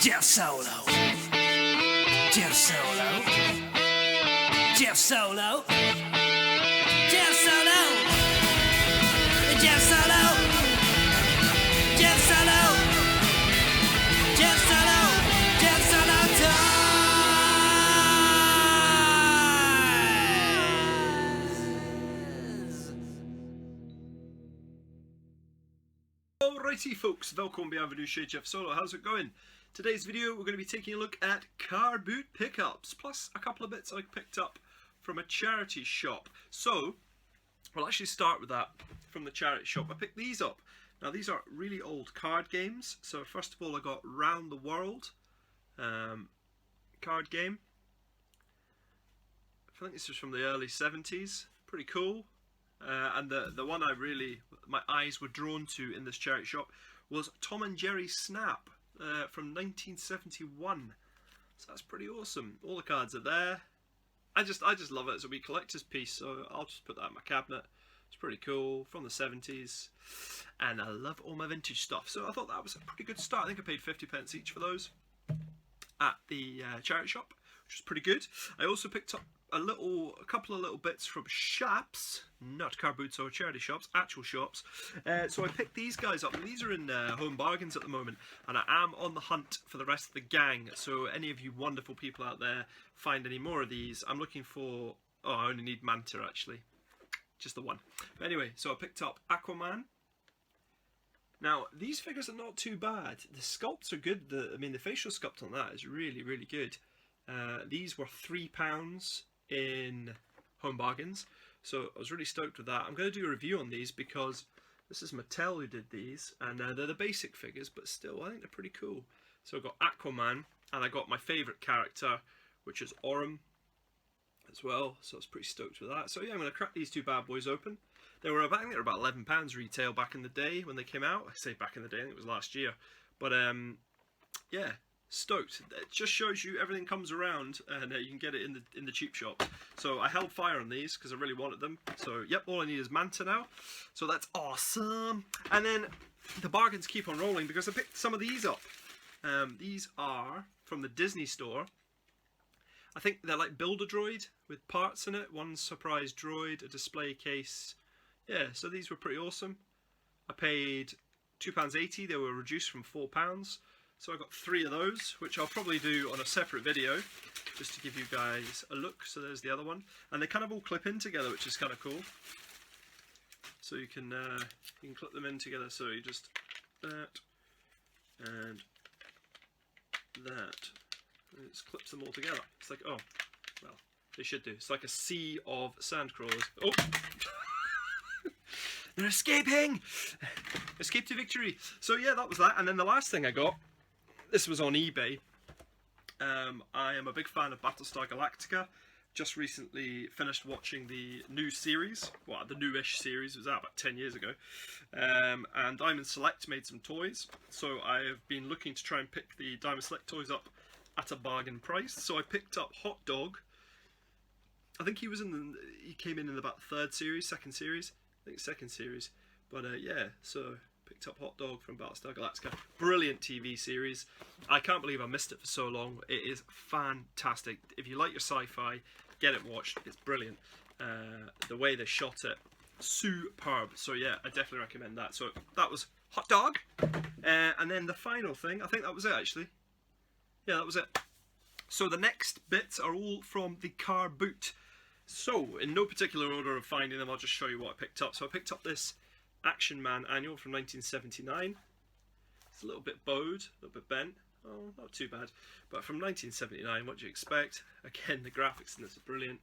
Jeff Solo. Jeff Solo. Jeff Solo. Jeff Solo. Jeff Solo. Jeff Solo. Jeff Solo. Jeff Solo Alrighty folks, welkom bij een nieuwe Jeff Solo. How's it going? Today's video we're going to be taking a look at car boot pickups, plus a couple of bits I picked up from a charity shop. So, we'll actually start with that from the charity shop. I picked these up. Now these are really old card games. So first of all I got Round the World card game. I think this was from the early 70s. Pretty cool. And the one my eyes were drawn to in this charity shop was Tom and Jerry Snap from 1971. So that's pretty awesome. All the cards are there. I just love it as a wee collector's piece, so I'll just put that in my cabinet. It's pretty cool, from the 70s, and I love all my vintage stuff. So I thought that was a pretty good start. I think I paid 50p each for those at the charity shop, which was pretty good. I also picked up a couple of little bits from shops, not car boots or charity shops, actual shops. So I picked these guys up. These are in Home Bargains at the moment, and I am on the hunt for the rest of the gang. So any of you wonderful people out there find any more of these, I'm looking for, I only need Manta actually, just the one. But anyway, so I picked up Aquaman. Now these figures are not too bad. The sculpts are good. The facial sculpt on that is really, really good. These were £3 in Home Bargains, so I was really stoked with that. I'm going to do a review on these because this is Mattel who did these, and they're the basic figures, but still I think they're pretty cool. So I got Aquaman, and I got my favourite character, which is Orm as well, so I was pretty stoked with that. So yeah, I'm going to crack these two bad boys open. I think they were about £11 retail back in the day when they came out. I say back in the day, I think it was last year, but yeah, stoked. It just shows you everything comes around, and you can get it in the cheap shop. So I held fire on these because I really wanted them. So yep, all I need is Manta now, so that's awesome. And then the bargains keep on rolling because I picked some of these up. These are from the Disney store. I think they're like Build-A-Droid with parts in it. One surprise droid, a display case. Yeah, so these were pretty awesome. I paid £2.80. They were reduced from £4. So I got 3 of those, which I'll probably do on a separate video, just to give you guys a look. So there's the other one, and they kind of all clip in together, which is kind of cool. So you can clip them in together. So you just that and that, and it just clips them all together. It's like, oh, well, they should do. It's like a sea of sandcrawlers. Oh, they're escaping! Escape to victory. So yeah, that was that. And then the last thing I got. This was on eBay. I am a big fan of Battlestar Galactica. Just recently finished watching the new series. Well, the newish series. It was out about 10 years ago. And Diamond Select made some toys. So I have been looking to try and pick the Diamond Select toys up at a bargain price. So I picked up Hot Dog. I think he came in about the second series. I think second series. But yeah, so picked up Hot Dog from Battlestar Galactica. Brilliant TV series. I can't believe I missed it for so long. It is fantastic. If you like your sci-fi, get it watched. It's brilliant. The way they shot it, superb. So yeah, I definitely recommend that. So that was Hot Dog. And then the final thing, I think that was it actually. Yeah, that was it. So the next bits are all from the car boot. So in no particular order of finding them, I'll just show you what I picked up. So I picked up this Action Man annual from 1979. It's a little bit bowed, a little bit bent. Oh, not too bad. But from 1979, what do you expect? Again, the graphics in this are brilliant.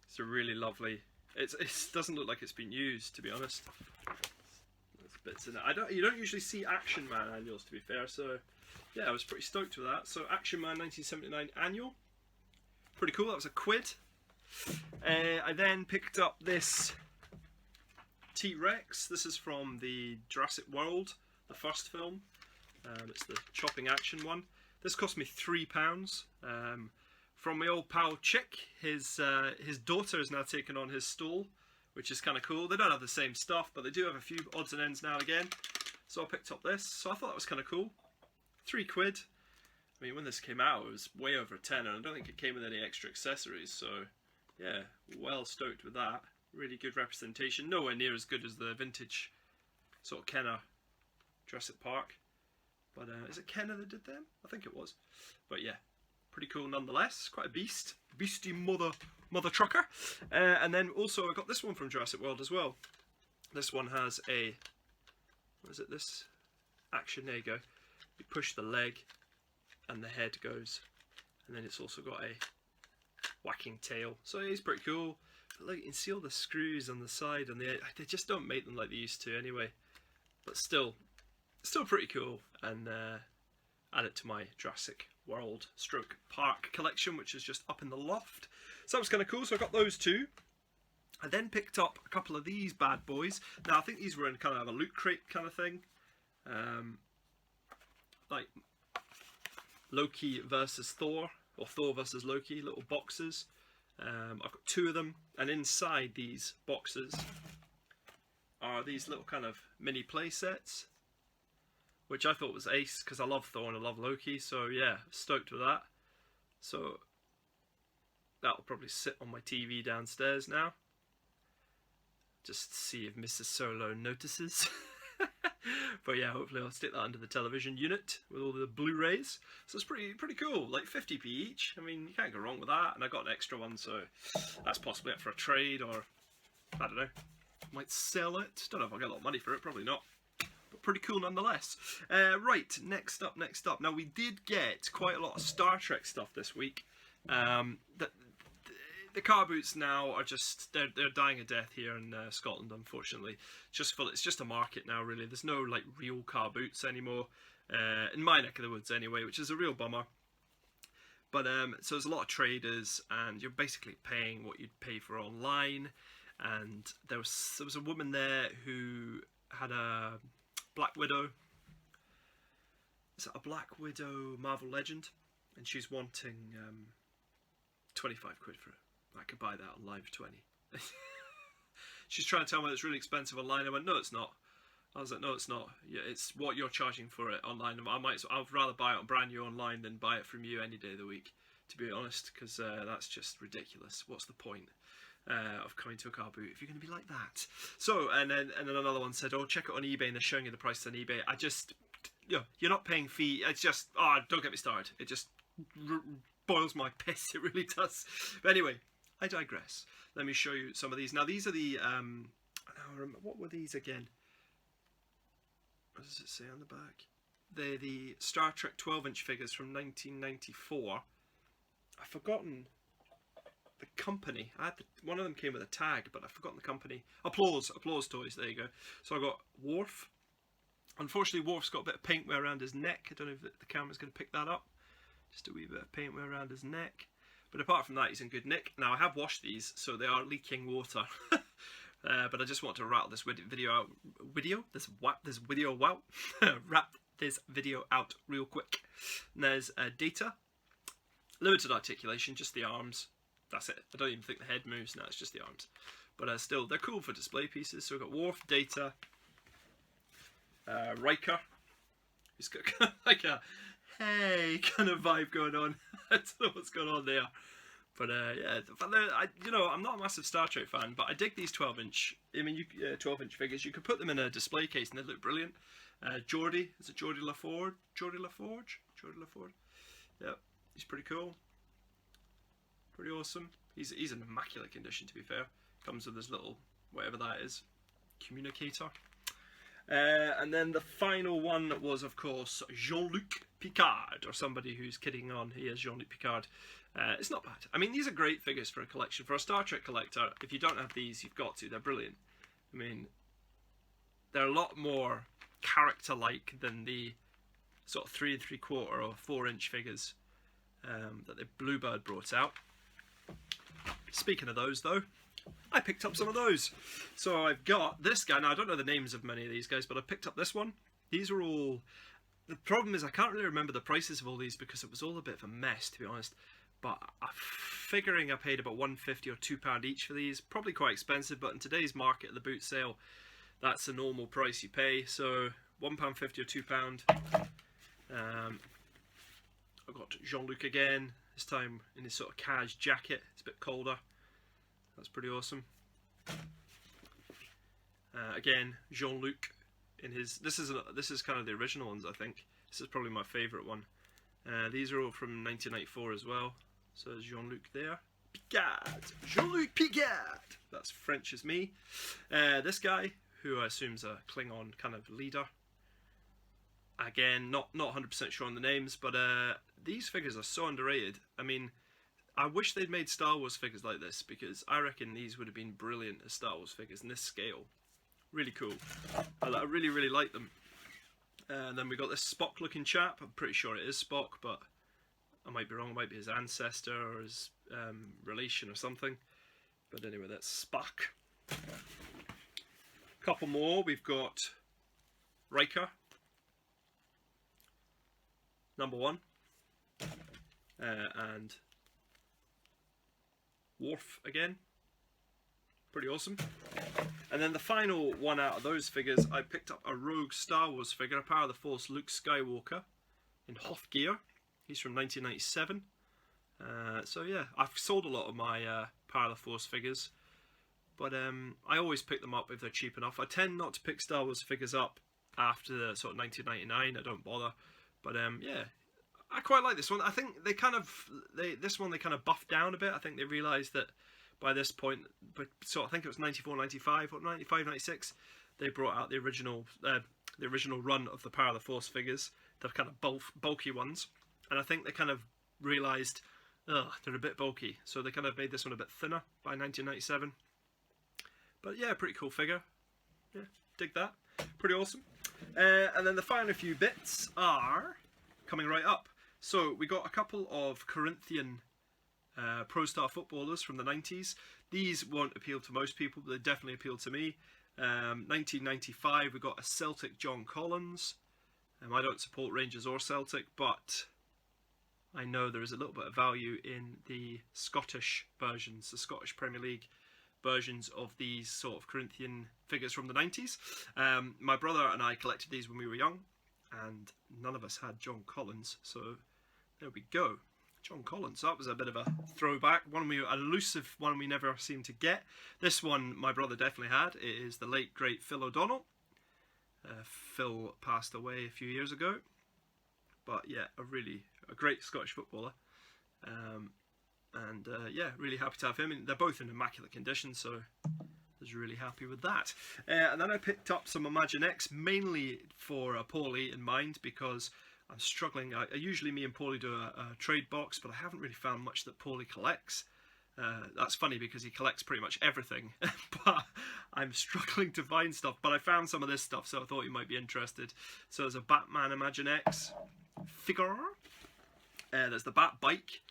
It's a really lovely. It doesn't look like it's been used, to be honest. There's bits in it. You don't usually see Action Man annuals, to be fair. So yeah, I was pretty stoked with that. So Action Man 1979 annual, pretty cool. That was £1. I then picked up this T-Rex. This is from the Jurassic World, the first film. It's the chopping action one. This cost me £3. From my old pal Chick, his daughter has now taken on his stall, which is kind of cool. They don't have the same stuff, but they do have a few odds and ends now and again. So I picked up this. So I thought that was kind of cool. £3. I mean, when this came out, it was way over 10, and I don't think it came with any extra accessories. So yeah, well stoked with that. Really good representation. Nowhere near as good as the vintage sort of Kenner Jurassic Park. But is it Kenner that did them? I think it was. But yeah, pretty cool nonetheless. Quite a beast. Beastie mother trucker. And then also I got this one from Jurassic World as well. This one has a... What is it? This? Action. There you go. You push the leg and the head goes. And then it's also got a whacking tail. So it's pretty cool. But look, you can see all the screws on the side and they just don't make them like they used to anyway. But still pretty cool, and add it to my Jurassic World stroke Park collection, which is just up in the loft. So that was kind of cool. So I got those two. I then picked up a couple of these bad boys. Now I think these were in kind of a loot crate kind of thing, like Loki versus Thor, or Thor versus Loki, little boxes. I've got two of them, and inside these boxes are these little kind of mini play sets, which I thought was ace because I love Thor and I love Loki. So yeah, stoked with that. So that'll probably sit on my TV downstairs now, just to see if Mrs. Solo notices. But yeah, hopefully I'll stick that under the television unit with all the Blu-rays. So it's pretty cool, like 50p each. I mean, you can't go wrong with that. And I got an extra one, so that's possibly up for a trade, or I don't know, might sell it. Don't know if I'll get a lot of money for it, probably not. But pretty cool nonetheless. Right, next up. Now we did get quite a lot of Star Trek stuff this week. The car boots now are just, they're dying a death here in Scotland, unfortunately. It's just a market now, really. There's no like real car boots anymore, in my neck of the woods anyway, which is a real bummer. But so there's a lot of traders, and you're basically paying what you'd pay for online. And there was a woman there who had a Black Widow. Is it a Black Widow Marvel Legend? And she's wanting 25 quid for it. I could buy that online for 20. She's trying to tell me it's really expensive online. I went, no, it's not. I was like, no, it's not. Yeah, it's what you're charging for it online. I'd rather buy it brand new online than buy it from you any day of the week, to be honest, because that's just ridiculous. What's the point of coming to a car boot if you're going to be like that? So, and then another one said, oh, check it on eBay, and they're showing you the price on eBay. I just, you're not paying fee. It's just, don't get me started. It just boils my piss. It really does. But anyway, I digress. Let me show you some of these. Now these are the what were these again? What does it say on the back? They're the Star Trek 12-inch figures from 1994. I've forgotten the company. One of them came with a tag, but I've forgotten the company. Applause Toys. There you go. So I got Worf. Unfortunately, Worf's got a bit of paintwear around his neck. I don't know if the camera's going to pick that up. Just a wee bit of paintwear around his neck. But apart from that, he's in good nick. Now, I have washed these, so they are leaking water. But I just want to rattle this video out. Wrap this video out real quick. And there's Data. Limited articulation, just the arms. That's it. I don't even think the head moves. No, it's just the arms. But still, they're cool for display pieces. So we've got Worf, Data, Riker. He's got kind of like a hey kind of vibe going on. I don't know what's going on there. But yeah, I'm not a massive Star Trek fan, but I dig these 12-inch. I mean, 12-inch figures. You could put them in a display case and they look brilliant. Geordie, is it Geordie LaForge? Geordie LaForge. Yeah, he's pretty cool. Pretty awesome. He's in immaculate condition, to be fair. Comes with his little whatever that is, communicator. And then the final one was, of course, Jean-Luc Picard, or somebody who's kidding on. He is Jean-Luc Picard. It's not bad. I mean, these are great figures for a collection. For a Star Trek collector, if you don't have these, you've got to. They're brilliant. I mean, they're a lot more character-like than the sort of 3 3/4 or 4-inch figures that the Bluebird brought out. Speaking of those, though, I picked up some of those. So I've got this guy. Now, I don't know the names of many of these guys, but I picked up this one. These are all... The problem is I can't really remember the prices of all these because it was all a bit of a mess, to be honest. But I'm figuring I paid about £1.50 or £2 each for these. Probably quite expensive, but in today's market, the boot sale, that's a normal price you pay. So £1.50 or £2. I've got Jean-Luc again, this time in his sort of cash jacket. It's a bit colder. That's pretty awesome. Again, Jean-Luc in his. This is kind of the original ones, I think. This is probably my favourite one. These are all from 1994 as well. So there's Jean-Luc there. Picard! Jean-Luc Picard! That's French as me. This guy, who I assume is a Klingon kind of leader. Again, not 100% sure on the names, but these figures are so underrated. I mean, I wish they'd made Star Wars figures like this, because I reckon these would have been brilliant as Star Wars figures in this scale. Really cool. I really, really like them. And then we got this Spock looking chap. I'm pretty sure it is Spock, but I might be wrong. It might be his ancestor or his relation or something. But anyway, that's Spock. Couple more. We've got Riker, number 1, and Worf again. Pretty awesome. And then the final one out of those figures, I picked up a Rogue Star Wars figure, a Power of the Force Luke Skywalker in Hoth gear. He's from 1997. So yeah, I've sold a lot of my Power of the Force figures, but I always pick them up if they're cheap enough. I tend not to pick Star Wars figures up after the sort of 1999. I don't bother. But yeah, I quite like this one. I think they kind of this one they kind of buffed down a bit. I think they realised that by this point, but so I think it was 94, 95, or 95, 96, they brought out the original run of the Power of the Force figures, the kind of bulky ones, and I think they kind of realised, they're a bit bulky, so they kind of made this one a bit thinner by 1997. But yeah, pretty cool figure. Yeah, dig that. Pretty awesome. And then the final few bits are coming right up. So we got a couple of Corinthian Pro Star footballers from the 90s. These won't appeal to most people, but they definitely appeal to me. 1995, we got a Celtic John Collins. I don't support Rangers or Celtic, but I know there is a little bit of value in the Scottish versions, the Scottish Premier League versions of these sort of Corinthian figures from the 90s. My brother and I collected these when we were young, and none of us had John Collins, so there we go. John Collins, that was a bit of a throwback, an elusive one we never seemed to get. This one my brother definitely had. It is the late great Phil O'Donnell. Phil passed away a few years ago, but yeah, a great Scottish footballer. Yeah, really happy to have him. And they're both in immaculate condition, so I was really happy with that. And then I picked up some Imagine X, mainly for Paulie in mind, because I'm struggling. Usually me and Paulie do a trade box, but I haven't really found much that Paulie collects. That's funny because he collects pretty much everything, but I'm struggling to find stuff. But I found some of this stuff, so I thought you might be interested. So there's a Batman Imagine X figure. There's the Bat bike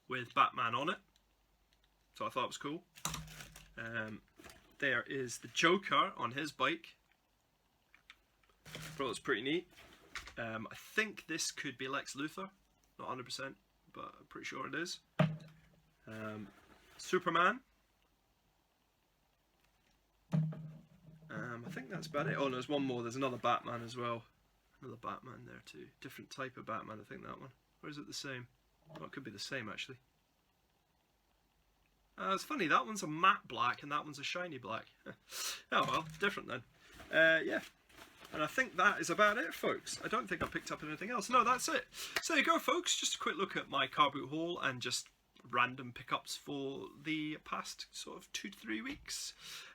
with Batman on it, so I thought it was cool. There is the Joker on his bike. Thought it was pretty neat. I think this could be Lex Luthor, not 100%, but I'm pretty sure it is. Superman. I think that's about it. Oh, no, there's one more. There's another Batman as well. Another Batman there too. Different type of Batman, I think, that one. Or is it the same? Oh, it could be the same, actually. It's funny, that one's a matte black and that one's a shiny black. Oh well, different then. Yeah. And I think that is about it, folks. I don't think I picked up anything else. No, that's it. So there you go, folks. Just a quick look at my Carboot haul and just random pickups for the past sort of 2 to 3 weeks.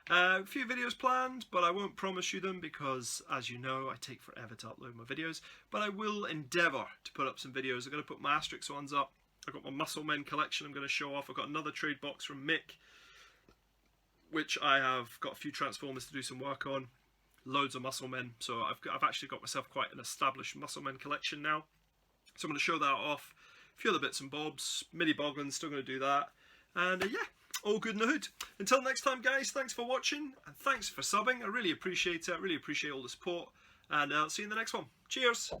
A few videos planned, but I won't promise you them because, as you know, I take forever to upload my videos. But I will endeavour to put up some videos. I'm going to put my Asterix ones up. I've got my Muscle Men collection I'm going to show off. I've got another trade box from Mick, which I have got a few Transformers to do some work on. Loads of Muscle Men. So I've actually got myself quite an established Muscle Men collection now. So I'm going to show that off. A few other bits and bobs. Mini Boglins, still going to do that. And yeah, all good in the hood. Until next time, guys, thanks for watching. And thanks for subbing. I really appreciate it. I really appreciate all the support. And I'll see you in the next one. Cheers.